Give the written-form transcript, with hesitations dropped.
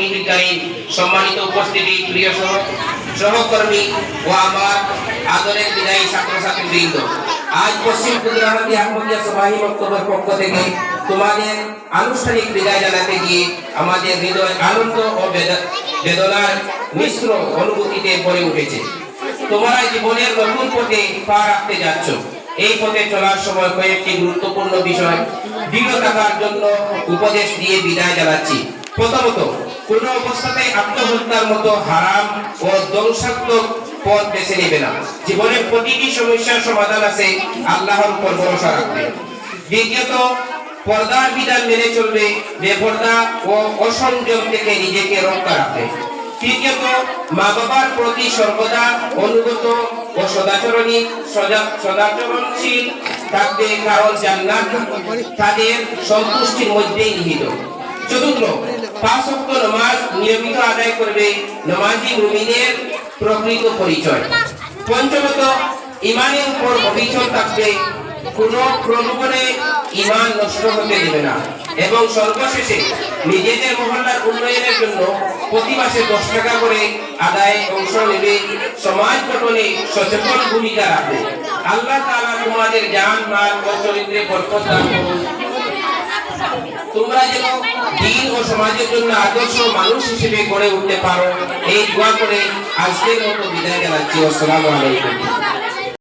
সমিতিকারী সম্মানিত উপস্থিতি, প্রিয় সহকর্মী ও আমার আদরের বিদায়ী ছাত্রছাত্রীবৃন্দ, আজ পশ্চিম কুদরাহাটি আহমদিয়া সবাহী বক্তব্যের পক্ষ থেকে তোমাদের আনুষ্ঠানিক বিদায় জানাতে গিয়ে আমাদের হৃদয় আনন্দ ও বেদনার মিশ্র অনুভূতিতে ভরে উঠেছে। তোমরা জীবনের নতুন পথে পা রাখতে যাচ্ছ। এই পথে চলার সময় কয়েকটি গুরুত্বপূর্ণ বিষয় দৃঢ় থাকার জন্য উপদেশ দিয়ে বিদায় জানাচ্ছি। প্রথমত, কোন অবস্থাতে আত্মহত্যার মতো হারাম ও ধ্বংসাত্মক পথ বেছে নেবে না। জীবনের প্রতিটি সমস্যার সমাধান আছে, আল্লাহর উপর ভরসা রাখবে। দ্বিতীয়ত, পর্দার বিধান মেনে চলবে, বেপর্দা ও অসংযম থেকে নিজেকে রক্ষা রাখবে। তৃতীয়ত, মা বাবার প্রতি সর্বদা অনুগত ও সদাচরণশীল থাকবে, কারণ জান্নাত তাদের সন্তুষ্টির মধ্যেই নিহিত। চতুর্থ, 5 ওয়াক্ত নামাজ নিয়মিত আদায় করবে, নামাজি মুমিনের প্রকৃত পরিচয়। পঞ্চমত, ঈমানের উপর অবিচল থাকবে, কোন প্রলোভনে ঈমান নষ্ট হতে দেবে না। এবং সর্বশেষে, নিজেদের মহল্লার উন্নয়নের জন্য প্রতি মাসে 10 টাকা করে আদায়ে অংশ নেবে, সমাজ গঠনে সচেতন ভূমিকা রাখবে। আল্লাহ তাআলা তোমাদের জান, মাল ও চরিত্রে বরকত দান করুন। তোমরা যেন দ্বীন ও সমাজের জন্য আদর্শ মানুষ হিসেবে গড়ে উঠতে পারো, এই দোয়া করে আজকের মতো বিদায় জানাচ্ছি। আসসালামু আলাইকুম।